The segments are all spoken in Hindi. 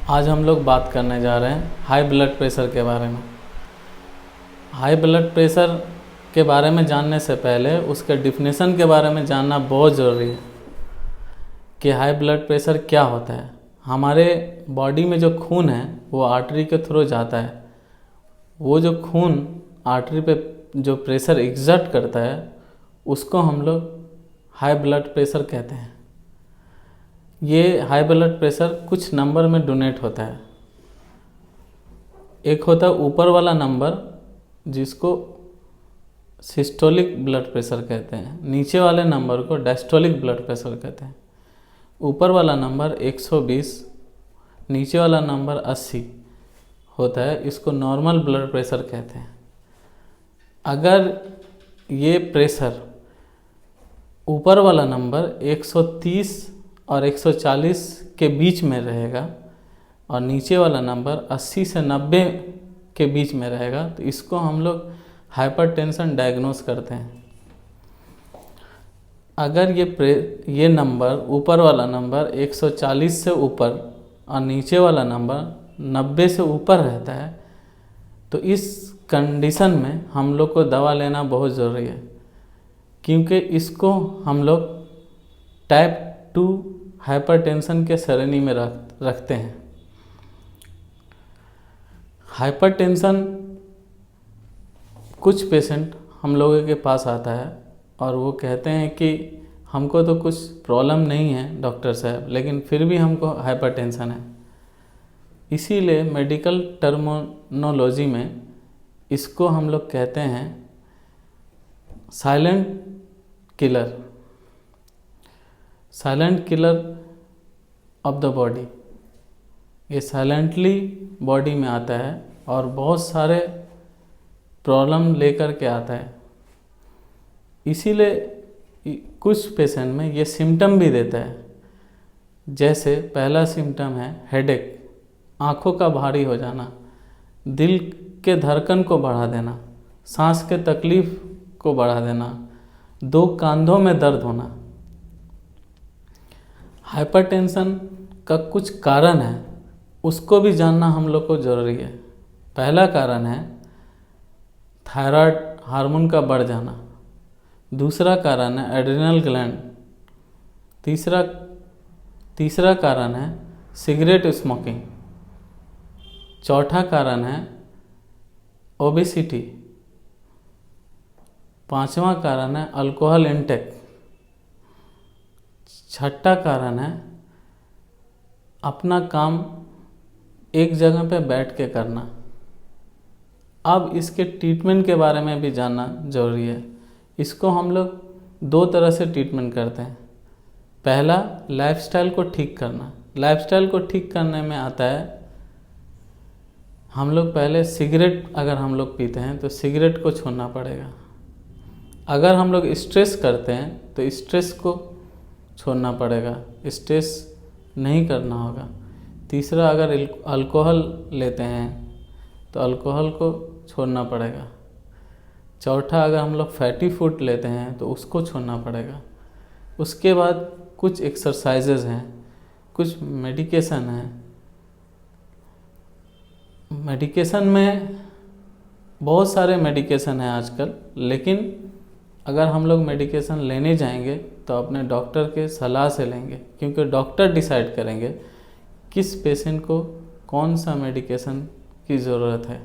आज हम लोग बात करने जा रहे हैं हाई ब्लड प्रेशर के बारे में। हाई ब्लड प्रेशर के बारे में जानने से पहले उसके डिफिनेशन के बारे में जानना बहुत ज़रूरी है कि हाई ब्लड प्रेशर क्या होता है। हमारे बॉडी में जो खून है वो आर्टरी के थ्रू जाता है। वो जो खून आर्टरी पे जो प्रेशर एग्जर्ट करता है उसको हम लोग हाई ब्लड प्रेशर कहते हैं। ये हाई ब्लड प्रेशर कुछ नंबर में डोनेट होता है। एक होता है ऊपर वाला नंबर जिसको सिस्टोलिक ब्लड प्रेशर कहते हैं, नीचे वाले नंबर को डायस्टोलिक ब्लड प्रेशर कहते हैं। ऊपर वाला नंबर 120, नीचे वाला नंबर 80 होता है, इसको नॉर्मल ब्लड प्रेशर कहते हैं। अगर ये प्रेशर ऊपर वाला नंबर 130 और 140 के बीच में रहेगा और नीचे वाला नंबर 80 से 90 के बीच में रहेगा तो इसको हम लोग हाइपरटेंशन डायग्नोस करते हैं। अगर ये नंबर ऊपर वाला नंबर 140 से ऊपर और नीचे वाला नंबर 90 से ऊपर रहता है तो इस कंडीशन में हम लोग को दवा लेना बहुत ज़रूरी है, क्योंकि इसको हम लोग टाइप 2 हाइपरटेंशन के श्रेणी में रखते हैं। हाइपरटेंशन कुछ पेशेंट हम लोगों के पास आता है और वो कहते हैं कि हमको तो कुछ प्रॉब्लम नहीं है डॉक्टर साहब, लेकिन फिर भी हमको हाइपरटेंशन है। इसीलिए मेडिकल टर्मिनोलॉजी में इसको हम लोग कहते हैं silent killer, silent killer of the body. ये साइलेंटली बॉडी में आता है और बहुत सारे प्रॉब्लम लेकर के आता है। इसीलिए कुछ पेशेंट में ये सिम्टम भी देता है। जैसे पहला सिम्टम है हेडेक, आँखों का भारी हो जाना, दिल के धड़कन को बढ़ा देना, सांस के तकलीफ को बढ़ा देना, 2 कंधों में दर्द होना। हाइपरटेंशन का कुछ कारण है, उसको भी जानना हम लोग को ज़रूरी है। पहला कारण है थायराइड हार्मोन का बढ़ जाना। दूसरा कारण है एड्रिनल ग्लैंड। तीसरा कारण है सिगरेट स्मोकिंग। चौथा कारण है ओबेसिटी। 5वां कारण है अल्कोहल इंटेक। 6ठा कारण है अपना काम एक जगह पे बैठ के करना। अब इसके ट्रीटमेंट के बारे में भी जानना ज़रूरी है। इसको हम लोग 2 तरह से ट्रीटमेंट करते हैं। पहला, लाइफस्टाइल को ठीक करना। लाइफस्टाइल को ठीक करने में आता है हम लोग पहले सिगरेट अगर हम लोग पीते हैं तो सिगरेट को छोड़ना पड़ेगा। अगर हम लोग स्ट्रेस करते हैं तो स्ट्रेस को छोड़ना पड़ेगा, स्ट्रेस नहीं करना होगा। तीसरा, अगर अल्कोहल लेते हैं तो अल्कोहल को छोड़ना पड़ेगा। चौथा, अगर हम लोग फैटी फूड लेते हैं तो उसको छोड़ना पड़ेगा। उसके बाद कुछ एक्सरसाइजेज हैं, कुछ मेडिकेशन हैं। मेडिकेशन में बहुत सारे मेडिकेशन हैं आजकल, लेकिन अगर हम लोग मेडिकेशन लेने जाएंगे तो अपने डॉक्टर के सलाह से लेंगे, क्योंकि डॉक्टर डिसाइड करेंगे किस पेशेंट को कौन सा मेडिकेशन की ज़रूरत है।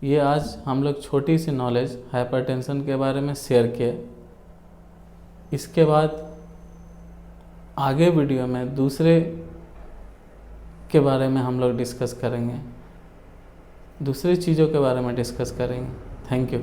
ये आज हम लोग छोटी सी नॉलेज हाइपरटेंशन के बारे में शेयर किए। इसके बाद आगे वीडियो में दूसरे के बारे में हम लोग डिस्कस करेंगे, दूसरी चीज़ों के बारे में डिस्कस करेंगे। Thank you.